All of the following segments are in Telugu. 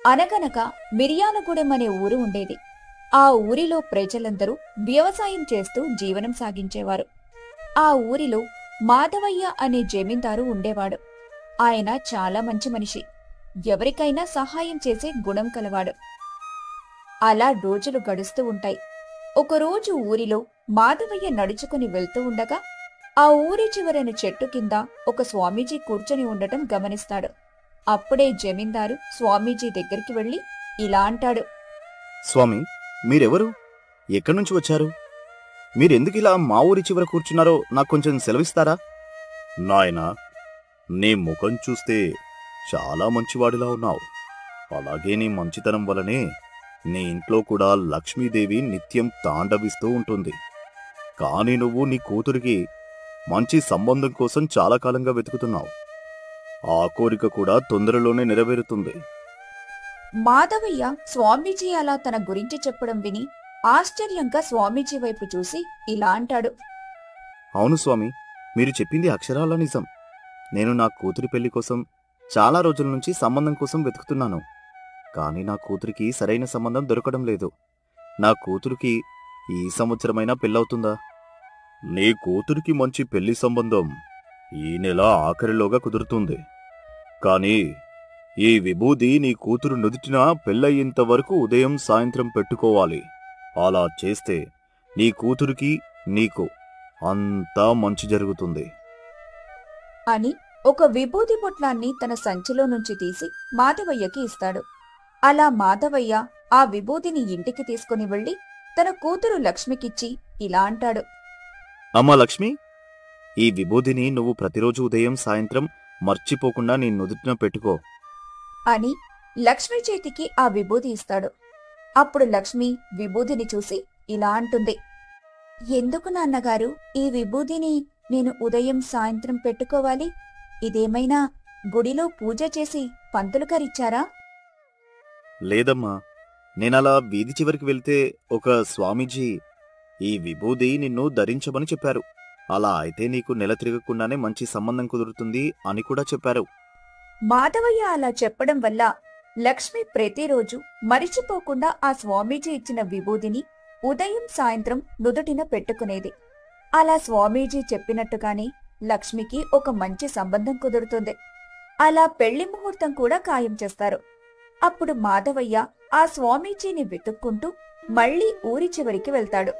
అనగనగా మిర్యాలగూడెం అనే ఊరు ఉండేది. ఆ ఊరిలో ప్రజలందరూ వ్యవసాయం చేస్తూ జీవనం సాగించేవారు. ఆ ఊరిలో మాధవయ్య అనే జమీందారు ఉండేవాడు. ఆయన చాలా మంచి మనిషి. ఎవరికైనా సహాయం చేసే గుణం కలవాడు. అలా రోజులు గడుస్తూ ఉంటాయి. ఒకరోజు ఊరిలో మాధవయ్య నడుచుకుని వెళ్తూ ఉండగా ఆ ఊరి చివరన చెట్టు కింద ఒక స్వామీజీ కూర్చొని ఉండటం గమనిస్తాడు. అప్పుడే జమీందారు స్వామీజీ దగ్గరికి వెళ్లి ఇలా అంటాడు. స్వామి, మీరెవరు? ఎక్కడ్నుంచి వచ్చారు? మీరెందుకిలా మా ఊరి చివర కూర్చున్నారో నాకు కొంచెం సెలవిస్తారా? నాయనా, నీ ముఖం చూస్తే చాలా మంచివాడిలా ఉన్నావు. అలాగే నీ మంచితనం వలనే నీ ఇంట్లో కూడా లక్ష్మీదేవి నిత్యం తాండవిస్తూ ఉంటుంది. కాని నువ్వు నీ కూతురికి మంచి సంబంధం కోసం చాలా కాలంగా వెతుకుతున్నావు. ఆ కోరిక కూడా తొందరలోనే నెరవేరుతుంది. మాధవయ్య స్వామీజీ అలా తన గురించి చెప్పడం విని ఆశ్చర్యంగా స్వామీజీ వైపు చూసి ఇలా అంటాడు. అవును స్వామి, మీరు చెప్పింది అక్షరాల నిజం. నేను నా కూతురి పెళ్లి కోసం చాలా రోజుల నుంచి సంబంధం కోసం వెతుకుతున్నాను. కాని నా కూతురికి సరైన సంబంధం దొరకడం లేదు. నా కూతురికి ఈ సంవత్సరమైనా పెళ్ళవుతుందా? నీ కూతురికి మంచి పెళ్లి సంబంధం ఈ నెల ఆఖరిలోగా కుదురుతుంది. కాని ఈ విభూది నీ కూతురు నుదుటిన పెళ్ళయ్యేంత వరకు ఉదయం సాయంత్రం పెట్టుకోవాలి. అలా చేస్తే నీ కూతురికి నీకు అంతా మంచి జరుగుతుంది అని ఒక విభూది పొట్లాన్ని తన సంచిలో నుంచి తీసి మాధవయ్యకి ఇస్తాడు. అలా మాధవయ్య ఆ విభూదిని ఇంటికి తీసుకుని వెళ్లి తన కూతురు లక్ష్మికిచ్చి ఇలా అంటాడు. అమ్మా లక్ష్మి, ఈ విభూదిని నువ్వు ప్రతిరోజు ఉదయం సాయంత్రం మర్చిపోకుండా నీ నుదుటిన పెట్టుకో అని లక్ష్మి చేతికి ఆ విభూది ఇస్తాడు. అప్పుడు లక్ష్మి విభూదిని చూసి ఇలా అంటుంది. ఎందుకు నాన్నగారు ఈ విభూదిని నేను ఉదయం సాయంత్రం పెట్టుకోవాలి? ఇదేమైనా గుడిలో పూజ చేసి పంతులు గారిచ్చారా? లేదమ్మా, నేనలా వీధి చివరికి వెళ్తే ఒక స్వామీజీ ఈ విభూది నిన్ను ధరించమని చెప్పారు. అలా అయితే నీకు నెల తిరగకుండానే మంచి సంబంధం కుదురుతుంది అని కూడా చెప్పారు. మాధవయ్య అలా చెప్పడం వల్ల లక్ష్మి ప్రతిరోజు మరిచిపోకుండా ఆ స్వామీజీ ఇచ్చిన విభూదిని ఉదయం సాయంత్రం నుదుటిన పెట్టుకునేది. అలా స్వామీజీ చెప్పినట్టుగానే లక్ష్మికి ఒక మంచి సంబంధం కుదురుతుంది. అలా పెళ్లి ముహూర్తం కూడా ఖాయం చేస్తారు. అప్పుడు మాధవయ్య ఆ స్వామీజీని వెతుక్కుంటూ మళ్లీ ఊరి చివరికి వెళ్తాడు.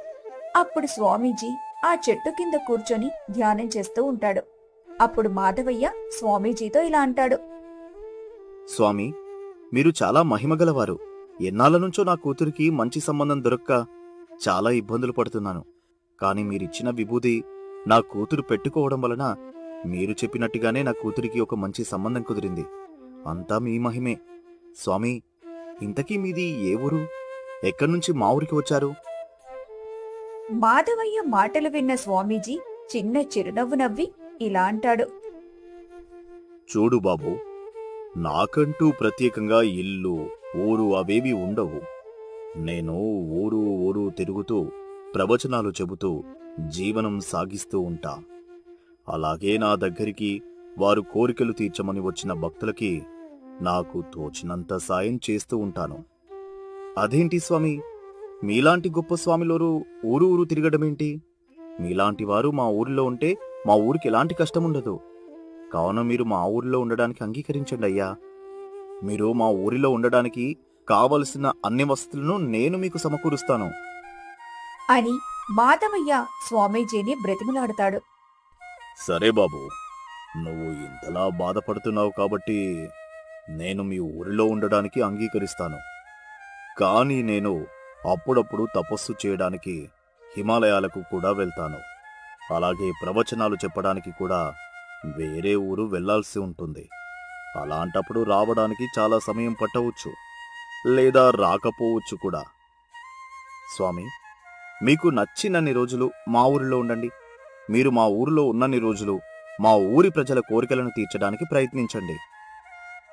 అప్పుడు స్వామీజీ ఆ చెట్టు కింద కూర్చొని ధ్యానం చేస్తూ ఉంటాడు. అప్పుడు మాధవయ్య స్వామీజీతో ఇలా అంటాడు. స్వామి, మీరు చాలా మహిమగలవారు. ఎన్నాళ్ల నుంచో నా కూతురికి మంచి సంబంధం దొరక్క చాలా ఇబ్బందులు పడుతున్నాను. కాని మీరిచ్చిన విభూది నా కూతురు పెట్టుకోవడం వలన మీరు చెప్పినట్టుగానే నా కూతురికి ఒక మంచి సంబంధం కుదిరింది. అంతా మీ మహిమే. స్వామి, ఇంతకీ మీది ఏ ఊరు? ఎక్కడ్నుంచి మా ఊరికి వచ్చారు? మాధవయ్య మాటలు విన్న స్వామీజీ చిన్న చిరునవ్వు నవ్వి ఇలా అంటాడు. చూడు బాబు, నాకంటూ ప్రత్యేకంగా ఇల్లు ఊరు అవేవి ఉండవు. నేను ఊరు ఊరు తిరుగుతూ ప్రవచనాలు చెబుతూ జీవనం సాగిస్తూ ఉంటా. అలాగే నా దగ్గరికి వారు కోరికలు తీర్చమని వచ్చిన భక్తులకి నాకు తోచినంత సాయం చేస్తూ ఉంటాను. అదేంటి స్వామి, మీలాంటి గొప్ప స్వామిలోరు ఊరు ఊరు తిరగడమేంటి? మీలాంటి వారు మా ఊరిలో ఉంటే మా ఊరికి ఎలాంటి కష్టముండదు. కావున మీరు మా ఊరిలో ఉండడానికి అంగీకరించండి అయ్యా. మీరు మా ఊరిలో ఉండడానికి కావలసిన అన్ని వసతులను నేను మీకు సమకూరుస్తాను అని మాధవయ్య స్వామీజీని బ్రతిమలాడతాడు. సరే బాబు, నువ్వు ఇంతలా బాధపడుతున్నావు కాబట్టి నేను మీ ఊరిలో ఉండడానికి అంగీకరిస్తాను. కానీ నేను అప్పుడప్పుడు తపస్సు చేయడానికి హిమాలయాలకు కూడా వెళ్తాను. అలాగే ప్రవచనాలు చెప్పడానికి కూడా వేరే ఊరు వెళ్లాల్సి ఉంటుంది. అలాంటప్పుడు రావడానికి చాలా సమయం పట్టవచ్చు, లేదా రాకపోవచ్చు కూడా. స్వామి, మీకు నచ్చినన్ని రోజులు మా ఊరిలో ఉండండి. మీరు మా ఊరిలో ఉన్నన్ని రోజులు మా ఊరి ప్రజల కోరికలను తీర్చడానికి ప్రయత్నించండి.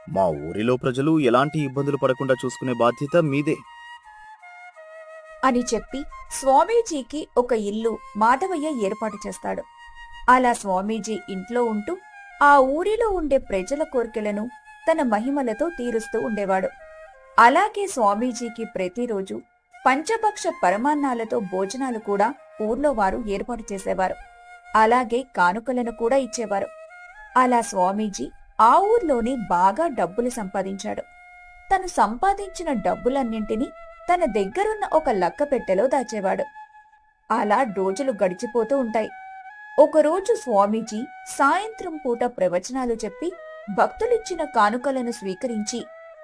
మా ఊరిలో ప్రజలు ఎలాంటి ఇబ్బందులు పడకుండా చూసుకునే బాధ్యత మీదే అని చెప్పి స్వామీజీకి ఒక ఇల్లు మాధవయ్య ఏర్పాటు చేస్తాడు. అలా స్వామీజీ ఇంట్లో ఉంటూ ఆ ఊరిలో ఉండే ప్రజల కోరికలను తన మహిమలతో తీరుస్తూ ఉండేవాడు. అలాగే స్వామీజీకి ప్రతిరోజు పంచభక్ష పరమాన్నాలతో భోజనాలు కూడా ఊర్లో వారు ఏర్పాటు చేసేవారు. అలాగే కానుకలను కూడా ఇచ్చేవారు. అలా స్వామీజీ ఆ ఊర్లోనే బాగా డబ్బులు సంపాదించాడు. తను సంపాదించిన డబ్బులన్నింటినీ తన దగ్గరున్న ఒక లక్కపెట్టెలో దాచేవాడు. అలా రోజులు గడిచిపోతూ ఉంటాయి. ఒకరోజు స్వామీజీ సాయంత్రం పూట ప్రవచనాలు చెప్పి భక్తులిచ్చిన కానుకలను స్వీకరించి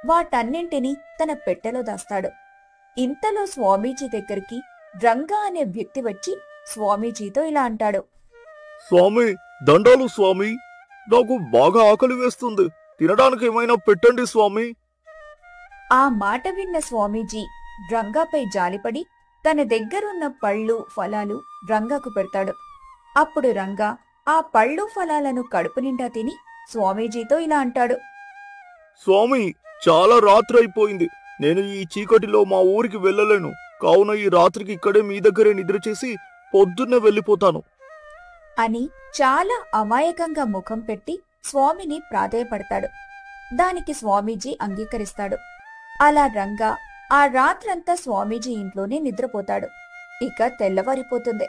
వాటన్నింటినీ తన పెట్టెలో దాస్తాడు. ఇంతలో స్వామీజీ దగ్గరికి రంగా అనే వ్యక్తి వచ్చి స్వామీజీతో ఇలా అంటాడు. స్వామి, దండాలు స్వామి. నాకు బాగా ఆకలి వేస్తుంది. తినడానికి ఏమైనా పెట్టండి స్వామి. ఆ మాట విన్న స్వామీజీ రంగాపై జాలిపడి తన దగ్గరున్న పళ్ళు ఫలాలు రంగాకు పెడతాడు. అప్పుడు రంగా ఆ పళ్ళు ఫలాలను కడుపు నిండా తిని స్వామీజీతో ఇలా అంటాడు. స్వామి, చాలా రాత్రి అయిపోయింది. నేను ఈ చీకటిలో మా ఊరికి వెళ్ళలేను. కావున ఈ రాత్రికి ఇక్కడే మీ దగ్గరే నిద్ర చేసి పొద్దున్నే వెళ్ళిపోతాను అని చాలా అమాయకంగా ముఖం పెట్టి స్వామిని ప్రాధేయపడతాడు. దానికి స్వామీజీ అంగీకరిస్తాడు. అలా రంగా ఆ రాత్రంతా స్వామీజీ ఇంట్లోనే నిద్రపోతాడు. ఇక తెల్లవారిపోతుంది.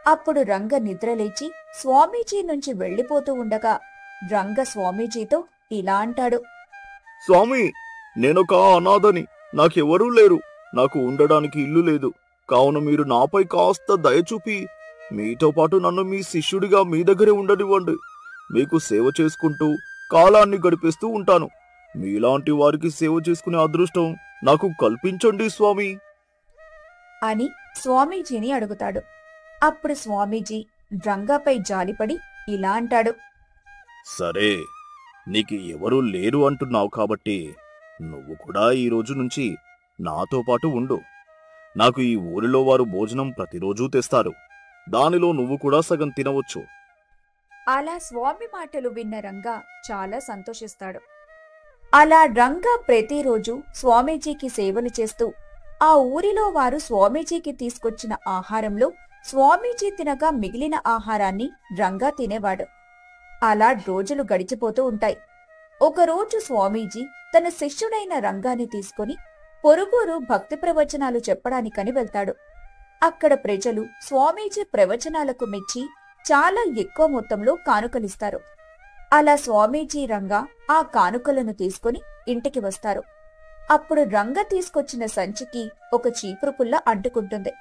అప్పుడు రంగ నిద్రలేచి స్వామీజీ నుంచి వెళ్లిపోతూ ఉండగా రంగ స్వామీజీతో ఇలా అంటాడు. స్వామి, నేనొక అనాథని. నాకెవరూ లేరు. నాకు ఉండడానికి ఇల్లు లేదు. కావున మీరు నాపై కాస్త దయచూపి మీతో పాటు నన్ను మీ శిష్యుడిగా మీ దగ్గరే ఉండనివ్వండి. మీకు సేవ చేసుకుంటూ కాలాన్ని గడిపేస్తూ ఉంటాను. మీలాంటి వారికి సేవ చేసుకునే అదృష్టం నాకు కల్పించండి స్వామి అని స్వామీజీని అడుగుతాడు. అప్పుడు స్వామీజీ రంగాపై జాలిపడి ఇలా అంటాడు. సరే, నీకు ఎవరూ లేరు అంటున్నావు కాబట్టి నువ్వు కూడా ఈ రోజు నుంచి నాతో పాటు ఉండు. నాకు ఈ ఊరిలో వారు భోజనం ప్రతిరోజూ తెస్తారు. దానిలో నువ్వు కూడా సగం తినవచ్చు. అలా స్వామి మాటలు విన్న రంగా చాలా సంతోషిస్తాడు. అలా రంగా ప్రతిరోజు స్వామీజీకి సేవలు చేస్తూ ఆ ఊరిలో వారు స్వామీజీకి తీసుకొచ్చిన ఆహారంలో స్వామీజీ తినగా మిగిలిన ఆహారాన్ని రంగా తినేవాడు. అలా రోజులు గడిచిపోతూ ఉంటాయి. ఒకరోజు స్వామీజీ తన శిష్యుడైన రంగాని తీసుకుని పొరుగురు భక్తి ప్రవచనాలు చెప్పడానికని వెళ్తాడు. అక్కడ ప్రజలు స్వామీజీ ప్రవచనాలకు మెచ్చి చాలా ఎక్కువ మొత్తంలో కానుకలిస్తారు. అలా స్వామీజీ రంగా ఆ కానుకలను తీసుకుని ఇంటికి వస్తారు. అప్పుడు రంగ తీసుకొచ్చిన సంచికి ఒక చీపురు పుల్ల అంటుకుంటుంది.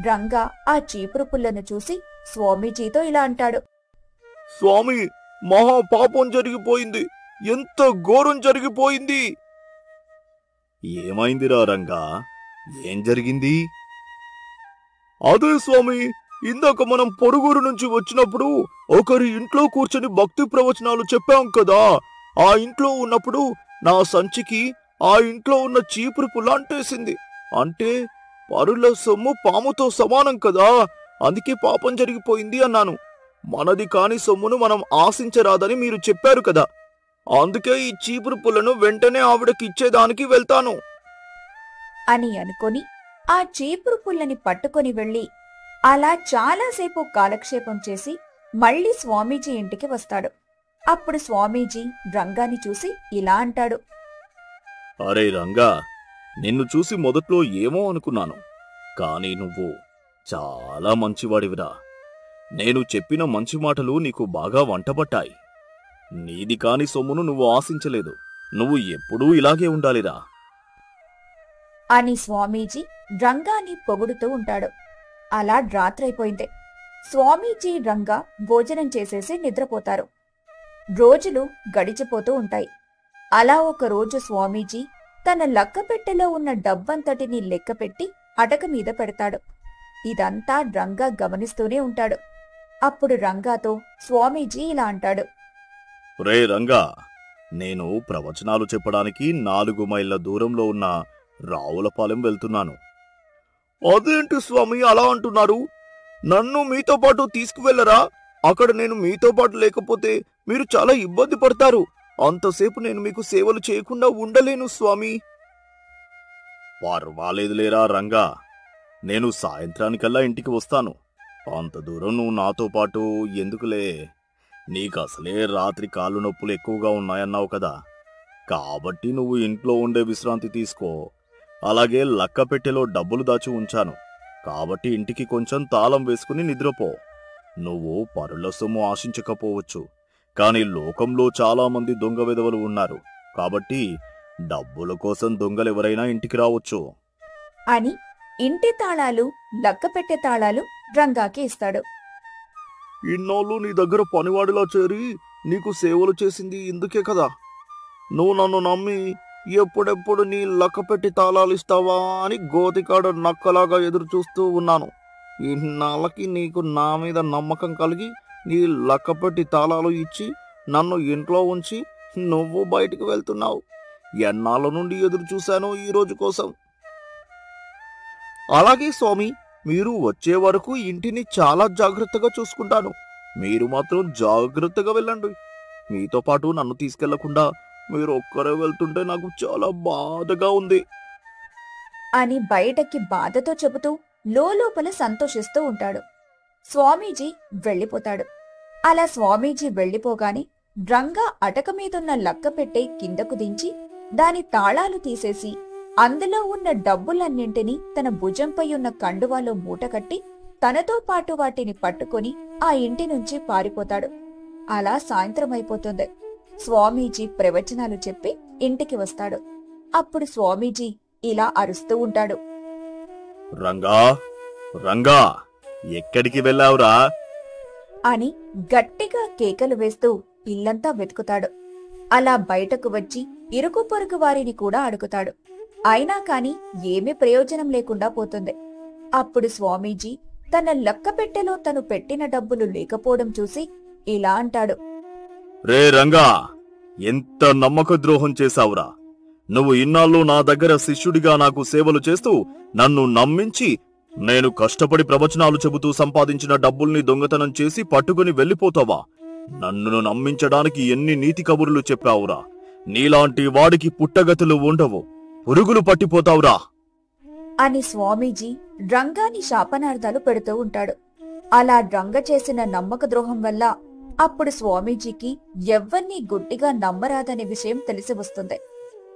రంగా ఆ చీపురు పుల్లను చూసి స్వామీజీతో ఇలా అంటాడు. స్వామి, మహా పాపం జరిగిపోయింది. ఎంత ఘోరం జరిగిపోయింది. ఏమైందిరా రంగా? ఏం జరిగింది? అదే స్వామి, ఇందాక మనం పొరుగురు నుంచి వచ్చినప్పుడు ఒకరి ఇంట్లో కూర్చొని భక్తి ప్రవచనాలు చెప్పాం కదా. ఆ ఇంట్లో ఉన్నప్పుడు నా సంచికి ఆ ఇంట్లో ఉన్న చీపురు పుల్ల అంటేసింది. అంటే పరుల సొమ్ము పాముతో సమానం కదా. అందుకే పాపం జరిగిపోయింది అన్నాను. మనది కాని సొమ్మును మనం ఆశించరాదని మీరు చెప్పారు కదా. అందుకే ఈ చీపురు పుల్లను వెంటనే ఆవిడకిచ్చేదానికి వెళ్తాను అని అనుకొని ఆ చీపురు పుల్లని పట్టుకొని వెళ్లి అలా చాలాసేపు కాలక్షేపం చేసి మళ్లీ స్వామీజీ ఇంటికి వస్తాడు. అప్పుడు స్వామీజీ రంగాని చూసి ఇలా అంటాడు. అరే రంగా, నిన్ను చూసి మొదట్లో ఏమో అనుకున్నాను. కాని నువ్వు చాలా మంచివాడివిరా. నేను చెప్పిన మంచి మాటలు నీకు బాగా వంటపట్టాయి. నీది కాని సొమ్మును నువ్వు ఆశించలేదు. నువ్వు ఎప్పుడూ ఇలాగే ఉండాలిరా అని స్వామీజీ రంగాని పొగుడుతూ ఉంటాడు. అలా రాత్రైపోయింది. స్వామీజీ రంగా భోజనం చేసేసి నిద్రపోతారు. రోజులు గడిచిపోతూ ఉంటాయి. అలా ఒక రోజు స్వామీజీ తన లక్కపెట్టెలో ఉన్న డబ్బంతటిని లెక్కపెట్టి అటక మీద పెడతాడు. ఇదంతా రంగా గమనిస్తూనే ఉంటాడు. అప్పుడు రంగాతో స్వామీజీ ఇలా అంటాడు. రే రంగా, నేను ప్రవచనాలు చెప్పడానికి 4 మైళ్ళ దూరంలో ఉన్న రావులపాలెం వెళ్తున్నాను. అదేంటి స్వామి అలా అంటున్నారు? నన్ను మీతో పాటు తీసుకువెళ్లరా? అక్కడ నేను మీతో పాటు లేకపోతే మీరు చాలా ఇబ్బంది పడతారు. అంతసేపు నేను మీకు సేవలు చేయకుండా ఉండలేను స్వామి. పర్వాలేదులేరా రంగా, నేను సాయంత్రానికల్లా ఇంటికి వస్తాను. అంత దూరం నువ్వు నాతో పాటు ఎందుకులే. నీకసలే రాత్రి కాళ్ళు నొప్పులు ఎక్కువగా ఉన్నాయన్నావు కదా. కాబట్టి నువ్వు ఇంట్లో ఉండే విశ్రాంతి తీసుకో. అలాగే లక్కపెట్టెలో డబ్బులు దాచి ఉంచాను, కాబట్టి ఇంటికి కొంచెం తాళం వేసుకుని నిద్రపో. నువ్వు పరుల సొమ్ము ఆశించకపోవచ్చు, కాని లోకంలో చాలా మంది దొంగ వెధవలు ఉన్నారు, కాబట్టి డబ్బుల కోసం దొంగలెవరైనా ఇంటికి రావచ్చు అని ఇంటి తాళాలు లక్కపెట్టె తాళాలు రంగాకి ఇస్తాడు. ఇన్నాళ్ళు నీ దగ్గర పనివాడిలా చేరి నీకు సేవలు చేసింది ఇందుకే కదా. నువ్వు నన్ను నమ్మి ఎప్పుడెప్పుడు నీ లక్కపెట్టి తాళాలు ఇస్తావా అని గోతికాడ నక్కలాగా ఎదురు చూస్తూ ఉన్నాను. ఇన్నాళ్ళకి నీకు నా మీద నమ్మకం కలిగి నీ లక్కపెట్టి తాళాలు ఇచ్చి నన్ను ఇంట్లో ఉంచి నువ్వు బయటికి వెళ్తున్నావు. ఎన్నాళ్ళ నుండి ఎదురు చూశాను ఈ రోజు కోసం. అలాగే స్వామి, మీరు వచ్చే వరకు ఇంటిని చాలా జాగ్రత్తగా చూసుకుంటాను. మీరు మాత్రం జాగ్రత్తగా వెళ్ళండి. మీతో పాటు నన్ను తీసుకెళ్లకుండా మీరు ఒక్కరే వెళ్తుంటే నాకు చాలా బాధగా ఉంది అని బయటకి బాధతో చెబుతూ లోపల సంతోషిస్తూ ఉంటాడు. స్వామీజీ వెళ్ళిపోతాడు. అలా స్వామీజీ వెళ్ళిపోగానే రంగా అటక మీదున్న లక్కపెట్టె కిందకు దించి దాని తాళాలు తీసేసి అందులో ఉన్న డబ్బులన్నింటినీ తన భుజంపై ఉన్న కండువాలో మూటకట్టి తనతో పాటు వాటిని పట్టుకుని ఆ ఇంటి నుంచి పారిపోతాడు. అలా సాయంత్రం అయిపోతుంది. స్వామీజీ ప్రవచనాలు చెప్పి ఇంటికి వస్తాడు. అప్పుడు స్వామీజీ ఇలా అరుస్తూ ఉంటాడు. రంగా, రంగా, ఎక్కడికి వెళ్ళావురా అని గట్టిగా కేకలు వేస్తూ ఇల్లంతా వెతుకుతాడు. అలా బయటకు వచ్చి ఇరుకు పొరుగు వారిని కూడా అడుగుతాడు. అయినా కాని ఏమీ ప్రయోజనం లేకుండా పోతుంది. అప్పుడు స్వామీజీ తన లక్కపెట్టెలో తను పెట్టిన డబ్బులు లేకపోవడం చూసి ఇలా అంటాడు. రే రంగా, ఎంత నమ్మక ద్రోహం చేశావురా. నువ్వు ఇన్నాళ్ళు నా దగ్గర శిష్యుడిగా నాకు సేవలు చేస్తూ నన్ను నమ్మించి నేను కష్టపడి ప్రవచనాలు చెబుతూ సంపాదించిన డబ్బుల్ని దొంగతనం చేసి పట్టుకుని వెళ్ళిపోతావా? నన్ను నమ్మించడానికి ఎన్ని నీతి కబుర్లు చెప్పావురా. నీలాంటి వాడికి పుట్టగతులు ఉండవు, పురుగులు పట్టిపోతావురా అని స్వామీజీ రంగాని శాపనార్థాలు పెడుతూ ఉంటాడు. అలా రంగ చేసిన నమ్మక ద్రోహం వల్ల అప్పుడు స్వామీజీకి ఎవ్వరినీ గుడ్డిగా నమ్మరాదనే విషయం తెలిసి వస్తుంది.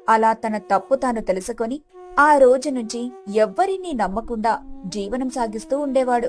అలా తన తప్పు తాను తెలుసుకొని ఆ రోజు నుంచి ఎవ్వరినీ నమ్మకుండా జీవనం సాగిస్తూ ఉండేవాడు.